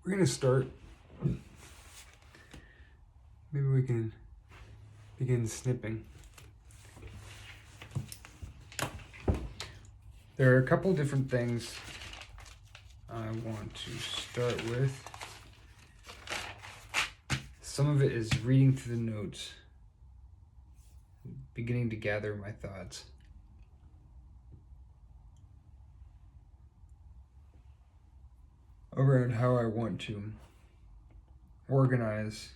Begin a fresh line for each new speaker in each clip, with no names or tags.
We're gonna start. Maybe we can begin snipping. There are a couple different things I want to start with. Some of it is reading through the notes, beginning to gather my thoughts. Around how I want to organize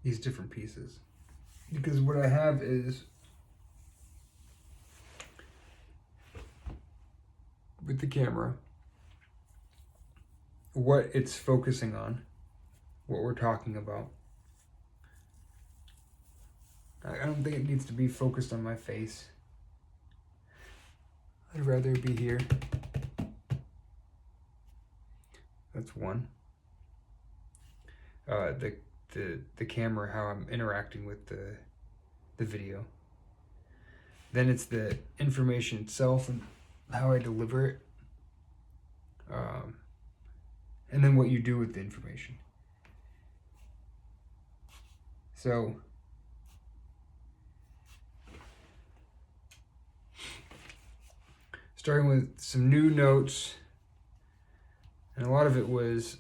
these different pieces. Because what I have is, with the camera, what it's focusing on, what we're talking about. I don't think it needs to be focused on my face. I'd rather it be here. That's one. The camera, how I'm interacting with the video. Then it's the information itself and how I deliver it. And then what you do with the information. So starting with some new notes, and a lot of it was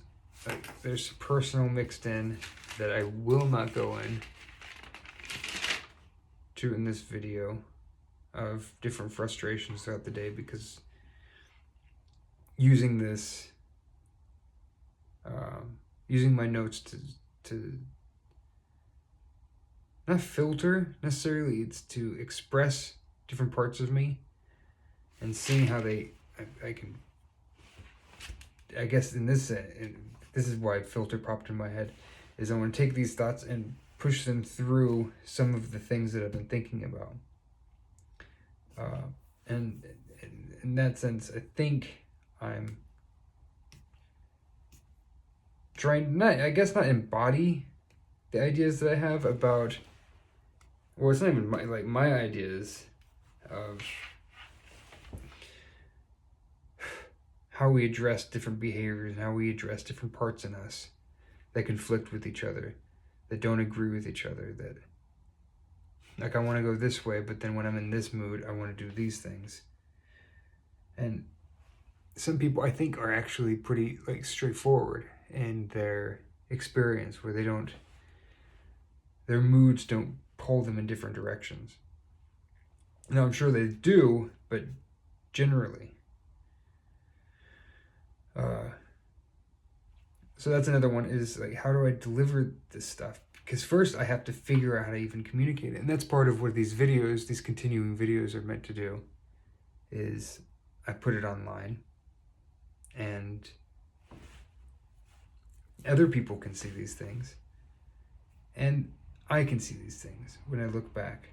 there's some personal mixed in that I will not go in this video, of different frustrations throughout the day, because using this, using my notes to not filter necessarily, it's to express different parts of me, and seeing how I can, I guess in this is why filter popped in my head, is I want to take these thoughts and push them through some of the things that I've been thinking about. And in that sense, I think I'm trying not embody the ideas that I have about, well, it's not even my ideas of how we address different behaviors and how we address different parts in us that conflict with each other, that don't agree with each other, that, like, I want to go this way, but then when I'm in this mood, I want to do these things. And some people, I think, are actually pretty straightforward in their experience, where their moods don't pull them in different directions. Now, I'm sure they do, but generally. So that's another one, is how do I deliver this stuff? Because first I have to figure out how to even communicate it. And that's part of what these videos, these continuing videos, are meant to do, is I put it online and other people can see these things, and I can see these things when I look back.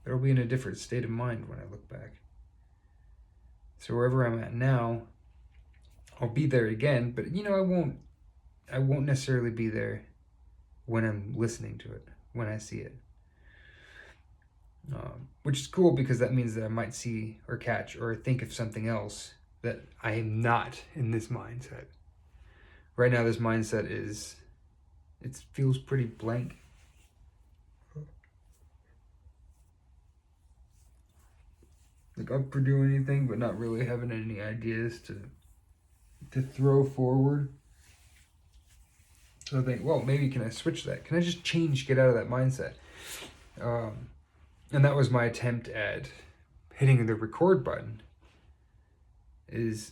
It'll be in a different state of mind when I look back. So wherever I'm at now, I'll be there again, but I won't necessarily be there when I'm listening to it, when I see it. Which is cool, because that means that I might see or catch or think of something else that I am not in this mindset. Right now, this mindset it feels pretty blank. Up for doing anything, but not really having any ideas to throw forward. So I think, well, maybe can I switch that? Can I just get out of that mindset? And that was my attempt at hitting the record button, is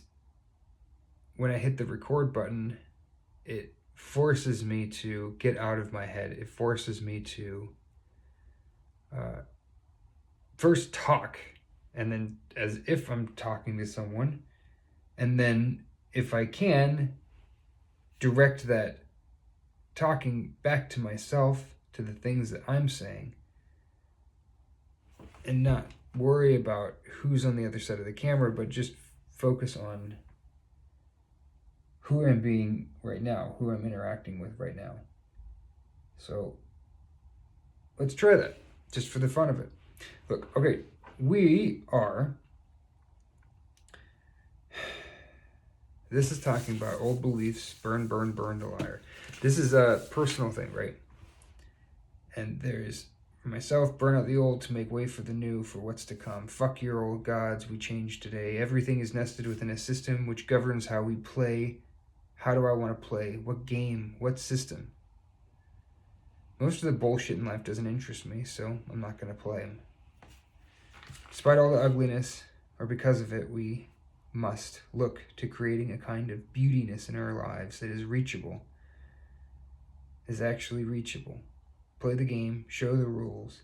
when I hit the record button, it forces me to get out of my head. It forces me to first talk, and then as if I'm talking to someone, and then if I can, direct that talking back to myself, to the things that I'm saying, and not worry about who's on the other side of the camera, but just focus on who I'm being right now, who I'm interacting with right now. So let's try that, just for the fun of it. Look, okay, we are This is talking about old beliefs, burn, burn, burn the liar. This is a personal thing, right? And there's, for myself, burn out the old to make way for the new, for what's to come. Fuck your old gods, we change today. Everything is nested within a system which governs how we play. How do I want to play? What game? What system? Most of the bullshit in life doesn't interest me, so I'm not going to play them. Despite all the ugliness, or because of it, we must look to creating a kind of beautiness in our lives that is reachable, is actually reachable. Play the game, show the rules,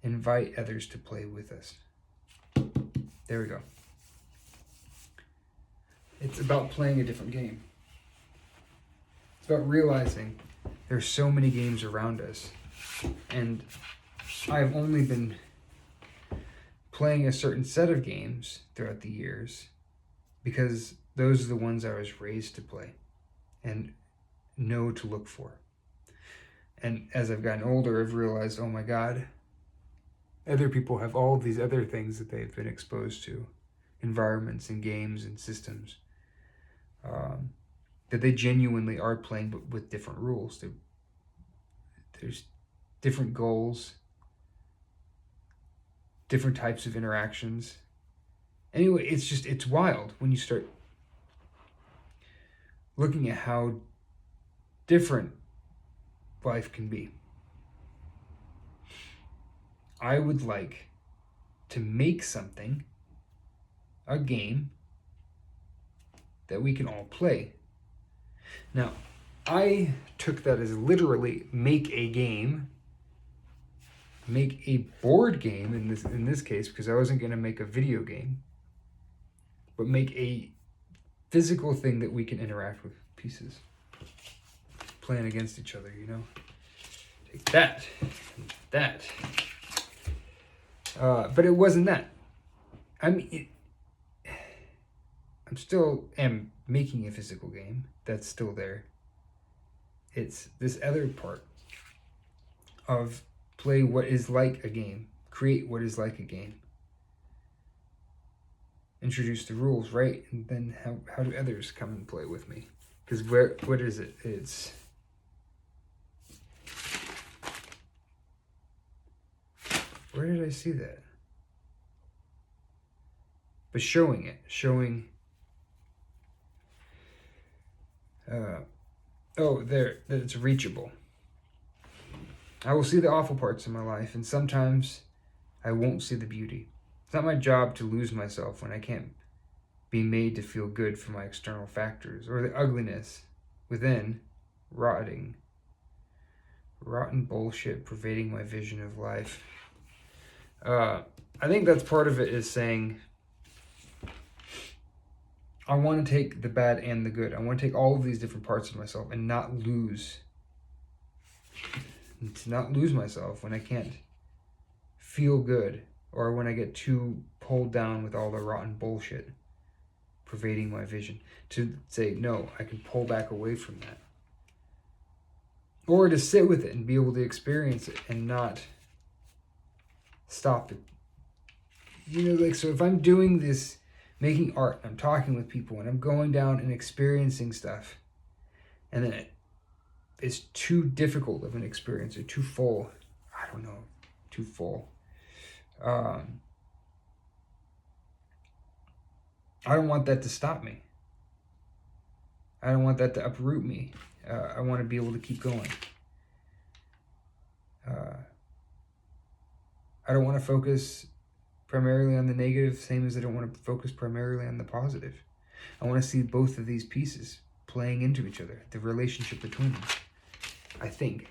invite others to play with us. There we go. It's about playing a different game. It's about realizing there's so many games around us, and I've only been playing a certain set of games throughout the years because those are the ones I was raised to play and know to look for. And as I've gotten older, I've realized, oh my God, other people have all these other things that they've been exposed to, environments and games and systems, that they genuinely are playing, but with different rules. There's different goals, different types of interactions. Anyway, it's wild when you start looking at how different life can be. I would like to make something, a game, that we can all play. Now, I took that as literally make a game, make a board game in this case, because I wasn't going to make a video game, but make a physical thing that we can interact with pieces, playing against each other, you know. Take that, that. But it wasn't that. I mean, I'm still am making a physical game. That's still there. It's this other part of play what is like a game. Create what is like a game. Introduce the rules, right? And then how do others come and play with me? Because what is it? It's... Where did I see that? But showing there, that it's reachable. I will see the awful parts of my life, and sometimes I won't see the beauty. It's not my job to lose myself when I can't be made to feel good for my external factors, or the ugliness within, rotten bullshit pervading my vision of life. I think that's part of it, is saying, I want to take the bad and the good. I want to take all of these different parts of myself and to not lose myself when I can't feel good, or when I get too pulled down with all the rotten bullshit pervading my vision. To say, no, I can pull back away from that. Or to sit with it and be able to experience it and not stop it. You know, like, so if I'm doing this, making art, I'm talking with people, and I'm going down and experiencing stuff, and then it's too difficult of an experience, or too full, too full. I don't want that to stop me. I don't want that to uproot me. I want to be able to keep going. I don't want to focus primarily on the negative, same as I don't want to focus primarily on the positive. I want to see both of these pieces playing into each other, the relationship between them. I think.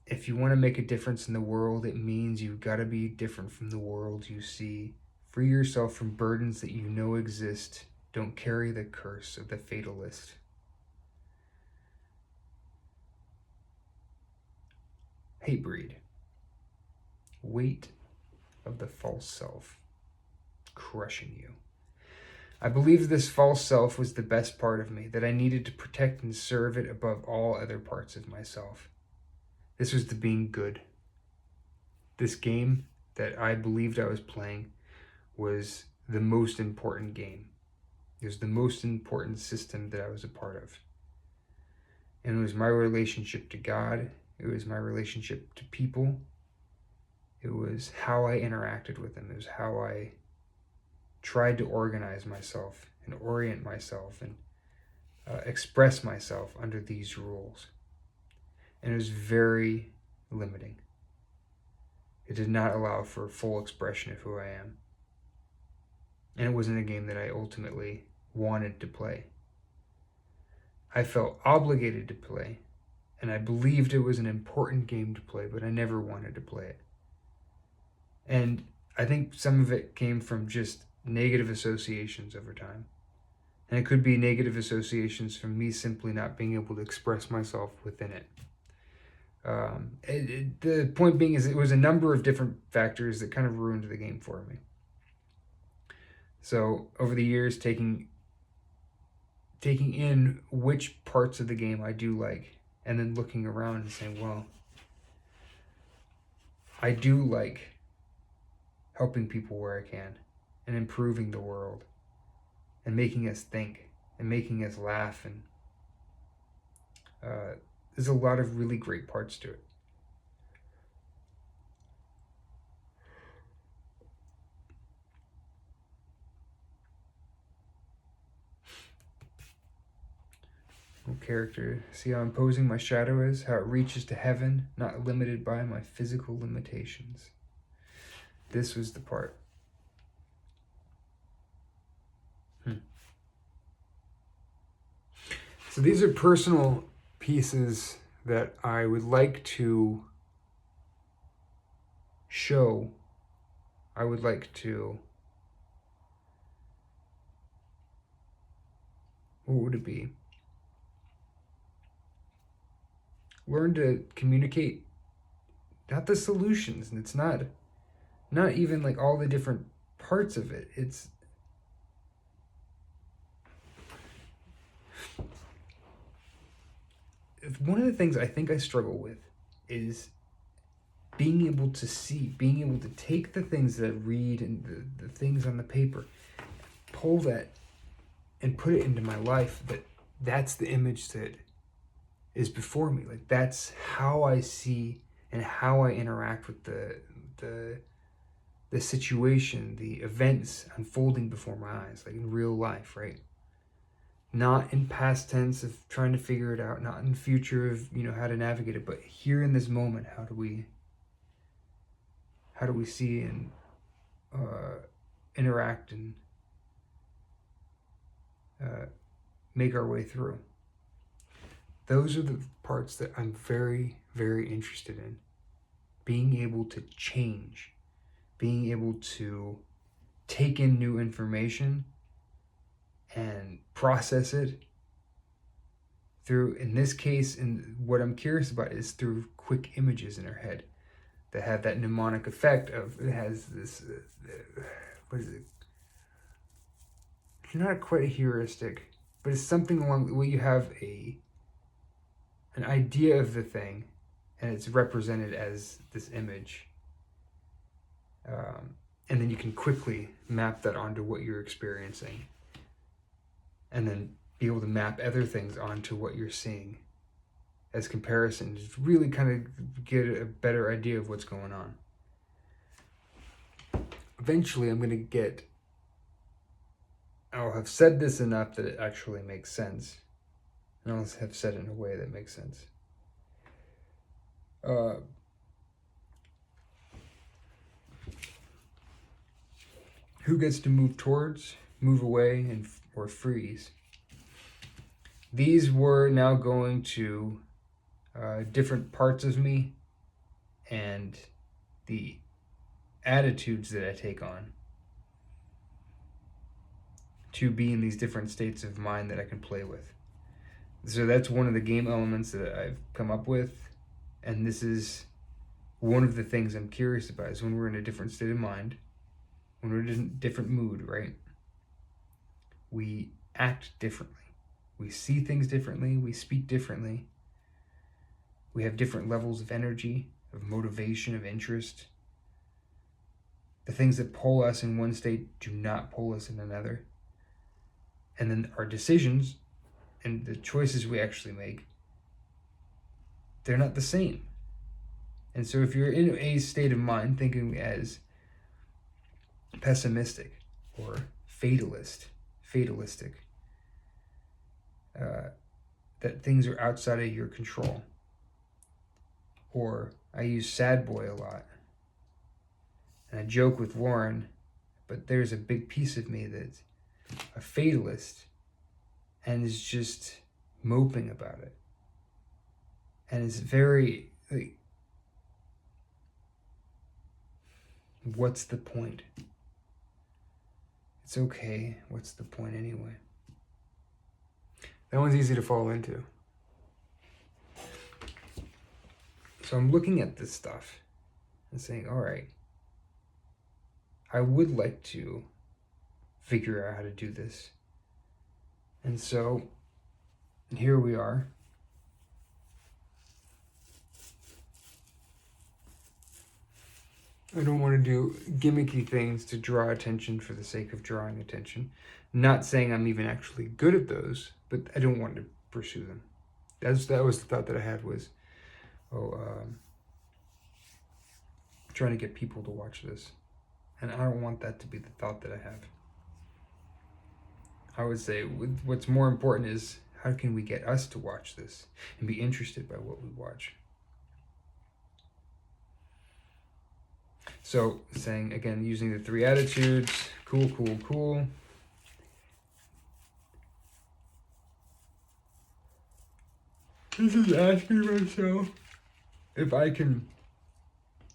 If you want to make a difference in the world, it means you've got to be different from the world you see. Free yourself from burdens that you know exist. Don't carry the curse of the fatalist. Hatebreed. Weight of the false self. Crushing you. I believed this false self was the best part of me, that I needed to protect and serve it above all other parts of myself. This was the being good. This game that I believed I was playing was the most important game. It was the most important system that I was a part of. And it was my relationship to God. It was my relationship to people. It was how I interacted with them. It was how I tried to organize myself and orient myself and express myself under these rules. And it was very limiting. It did not allow for full expression of who I am. And it wasn't a game that I ultimately wanted to play. I felt obligated to play, and I believed it was an important game to play, but I never wanted to play it. And I think some of it came from just negative associations over time. And it could be negative associations from me simply not being able to express myself within it. The point being is it was a number of different factors that kind of ruined the game for me. So over the years, taking in which parts of the game I do like, and then looking around and saying, well, I do like helping people where I can and improving the world and making us think and making us laugh. And there's a lot of really great parts to it. Character. See how imposing my shadow is, how it reaches to heaven, not limited by my physical limitations. This was the part. So these are personal pieces that I would like to show. I would like to, what would it be? Learn to communicate, not the solutions, and it's not even like all the different parts of it. It's one of the things I think I struggle with is being able to see, being able to take the things that I read and the things on the paper, pull that and put it into my life, that's the image that is before me. Like that's how I see and how I interact with the situation, the events unfolding before my eyes, like in real life, right? Not in past tense of trying to figure it out, not in future of, how to navigate it, but here in this moment, how do we see and interact and make our way through? Those are the parts that I'm very, very interested in. Being able to change, being able to take in new information and process it through, in this case, and what I'm curious about is through quick images in our head that have that mnemonic effect of, it has this, what is it? It's not quite a heuristic, but it's something along where you have an idea of the thing, and it's represented as this image. And then you can quickly map that onto what you're experiencing. And then be able to map other things onto what you're seeing as comparison. Just really kind of get a better idea of what's going on. Eventually I'll have said this enough that it actually makes sense. And I'll have said it in a way that makes sense. Who gets to move towards, move away, or freeze? These were now going to different parts of me and the attitudes that I take on to be in these different states of mind that I can play with. So that's one of the game elements that I've come up with, and this is one of the things I'm curious about, is when we're in a different state of mind, when we're in a different mood, right? We act differently. We see things differently. We speak differently. We have different levels of energy, of motivation, of interest. The things that pull us in one state do not pull us in another. And then our decisions and the choices we actually make, they're not the same. And so if you're in a state of mind thinking as pessimistic or fatalistic, that things are outside of your control, or I use sad boy a lot, and I joke with Lauren, but there's a big piece of me that's a fatalist and is just moping about it. And it's very, like, what's the point? It's okay. What's the point anyway? That one's easy to fall into. So I'm looking at this stuff and saying, all right, I would like to figure out how to do this. And so here we are. I don't want to do gimmicky things to draw attention for the sake of drawing attention. Not saying I'm even actually good at those, but I don't want to pursue them. That was the thought that I had was, trying to get people to watch this. And I don't want that to be the thought that I have. I would say what's more important is how can we get us to watch this and be interested by what we watch. So saying, again, using the 3 attitudes, cool. This is asking myself if I can,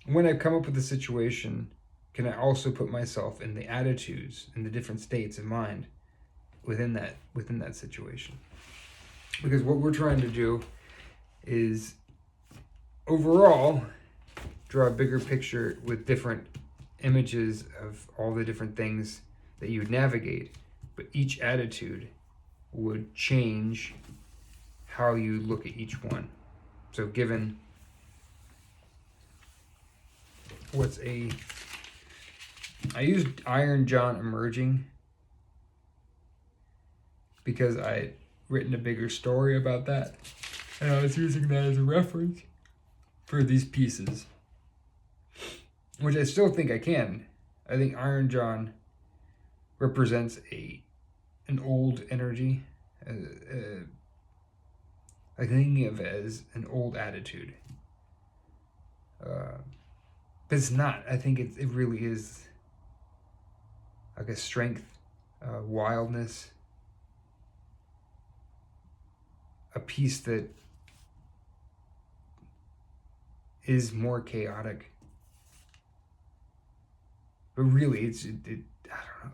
when I come up with a situation, can I also put myself in the attitudes and the different states of mind within that situation? Because what we're trying to do is overall draw a bigger picture with different images of all the different things that you would navigate, but each attitude would change how you look at each one. So given I used Iron John emerging because I'd written a bigger story about that, and I was using that as a reference for these pieces, which I still think I can. I think Iron John represents an old energy, I think of it as an old attitude. But it's not. I think it really is like a strength, wildness, a piece that is more chaotic. But really, I don't know.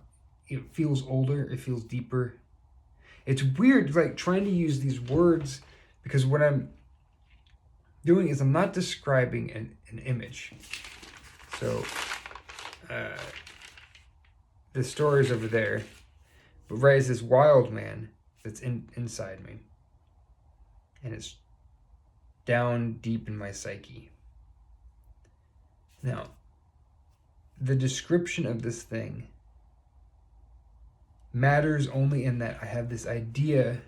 It feels older. It feels deeper. It's weird, like trying to use these words, because what I'm doing is I'm not describing an image. So the story's over there, but Ray is this wild man that's inside me, and it's down deep in my psyche. Now, the description of this thing matters only in that I have this idea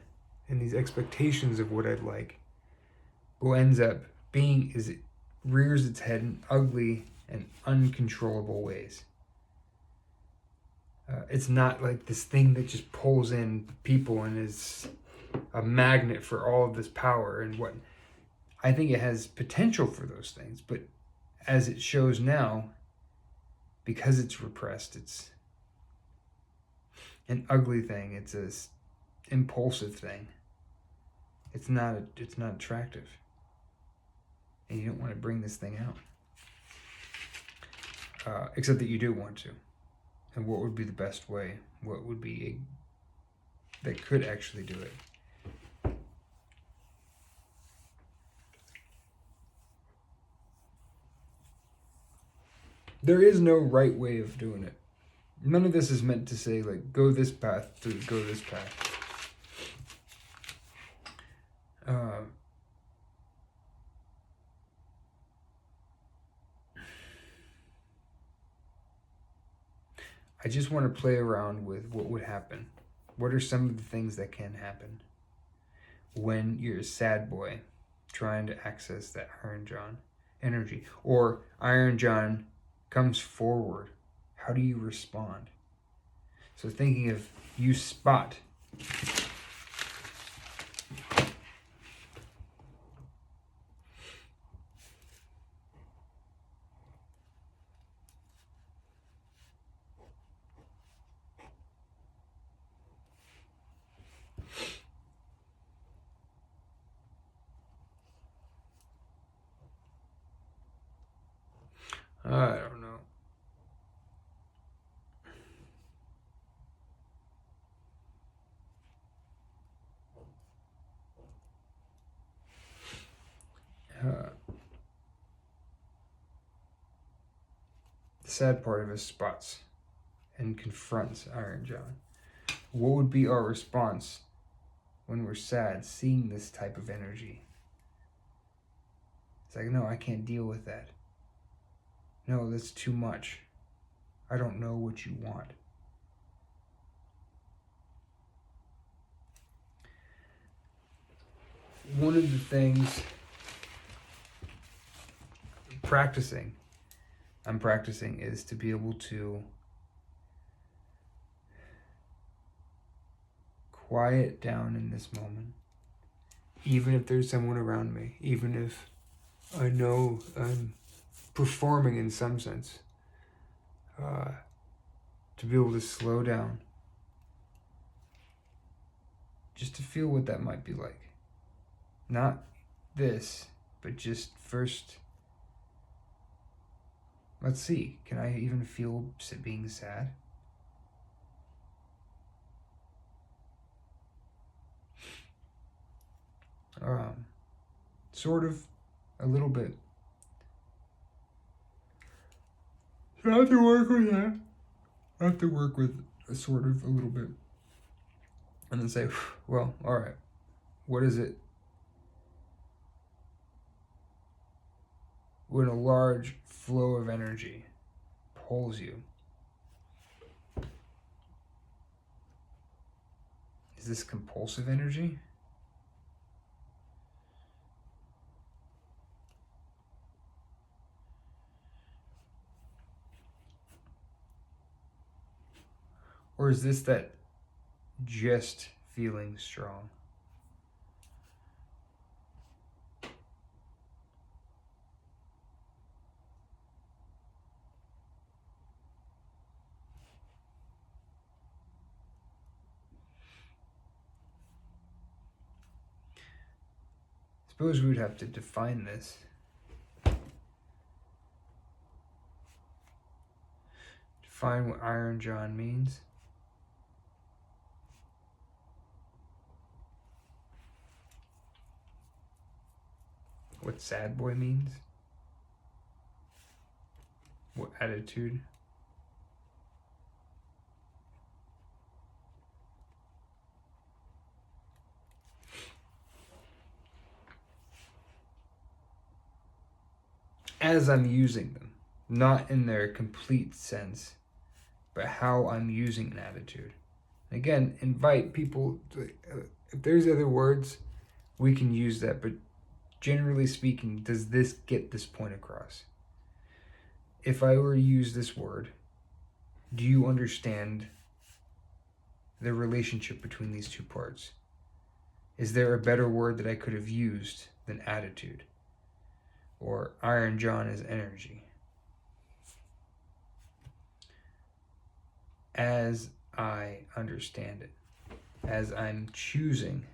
and these expectations of what I'd like. What ends up being is it rears its head in ugly and uncontrollable ways. It's not like this thing that just pulls in people and is a magnet for all of this power and what. I think it has potential for those things, but as it shows now, because it's repressed, it's an ugly thing. It's a impulsive thing. It's not attractive, and you don't want to bring this thing out. Except that you do want to. And what would be the best way? What would be that could actually do it? There is no right way of doing it. None of this is meant to say, like, go this path to go this path. I just want to play around with what would happen. What are some of the things that can happen when you're a sad boy trying to access that Iron John energy? Or Iron John comes forward. How do you respond? So thinking of you spot. I don't know. The sad part of us spots and confronts Iron John. What would be our response when we're sad seeing this type of energy? It's like, no, I can't deal with that. No, that's too much. I don't know what you want. One of the things I'm practicing is to be able to quiet down in this moment, even if there's someone around me, even if I know I'm performing in some sense, to be able to slow down, just to feel what that might be like. Not this, but just first, let's see, can I even feel being sad? Sort of, a little bit. So I have to work with that. I have to work with a sort of a little bit. And then say, well, all right, what is it? When a large flow of energy pulls you, is this compulsive energy? Or is this that just feeling strong? Suppose we would have to define this. Define what Iron John means. What sad boy means. What attitude. As I'm using them, not in their complete sense, but how I'm using an attitude. Again, invite people to, if there's other words, we can use that, but generally speaking, does this get this point across? If I were to use this word, do you understand the relationship between these two parts? Is there a better word that I could have used than attitude? Or Iron John is energy? As I understand it, as I'm choosing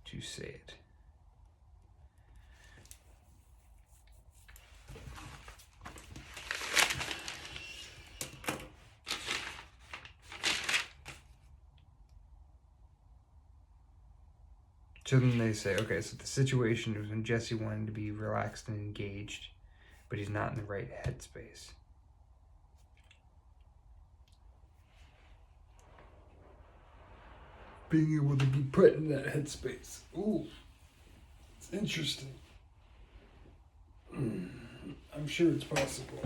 to say it. So then they say, okay, so the situation was when Jesse wanted to be relaxed and engaged, but he's not in the right headspace. Being able to be put in that headspace. Ooh, it's interesting. I'm sure it's possible.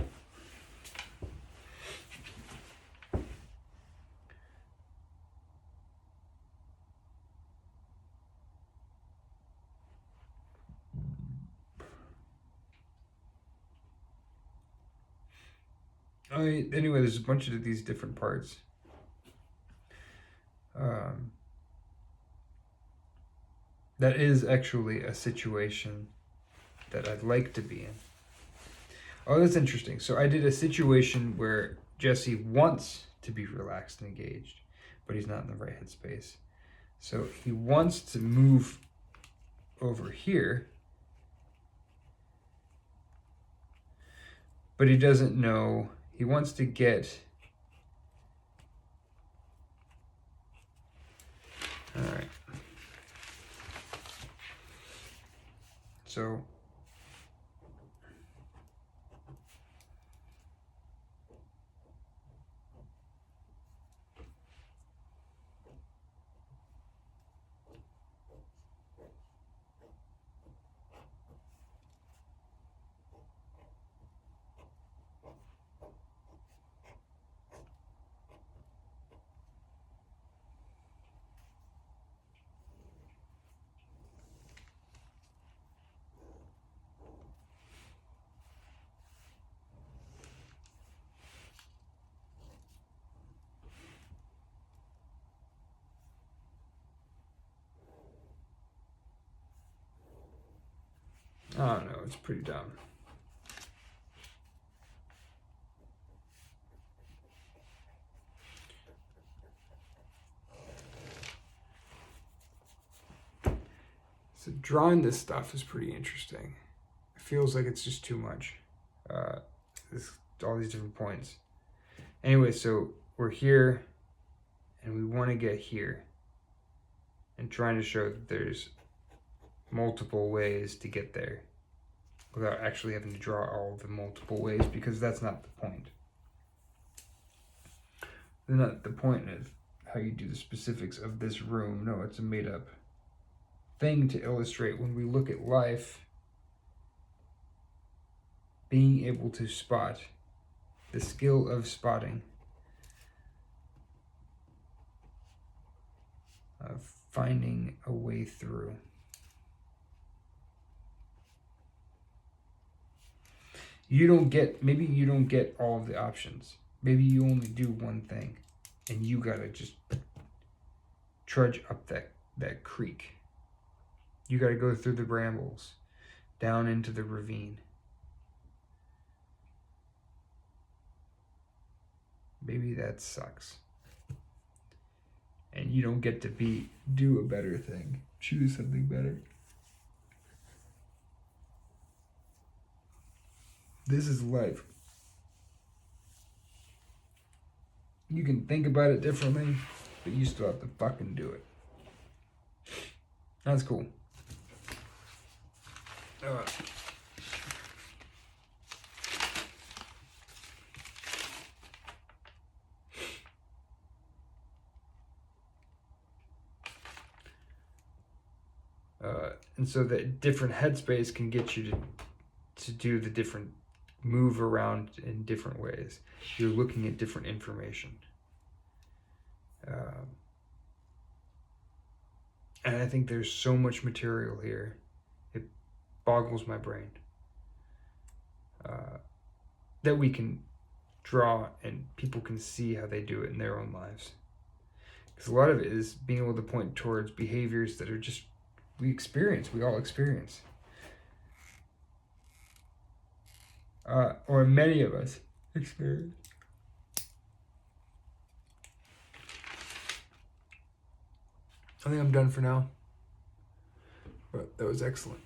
Anyway, there's a bunch of these different parts. That is actually a situation that I'd like to be in. Oh, that's interesting. So I did a situation where Jesse wants to be relaxed and engaged, but he's not in the right headspace. So he wants to move over here, but he doesn't know. He wants to get... All right. So I don't know, it's pretty dumb. So drawing this stuff is pretty interesting. It feels like it's just too much. All these different points. Anyway, so we're here and we want to get here. And trying to show that there's multiple ways to get there without actually having to draw all the multiple ways, because that's not the point. That's not the point of how you do the specifics of this room. No, it's a made up thing to illustrate when we look at life, being able to spot, the skill of spotting, of finding a way through. Maybe you don't get all of the options. Maybe you only do one thing and you gotta just trudge up that creek. You gotta go through the brambles, down into the ravine. Maybe that sucks. And you don't get to do a better thing. Choose something better. This is life. You can think about it differently, but you still have to fucking do it. That's cool. And so that different headspace can get you to do the different move around in different ways. You're looking at different information. And I think there's so much material here. It boggles my brain. That we can draw and people can see how they do it in their own lives. Because a lot of it is being able to point towards behaviors that are just, we all experience. Or many of us experience. I think I'm done for now. But that was excellent.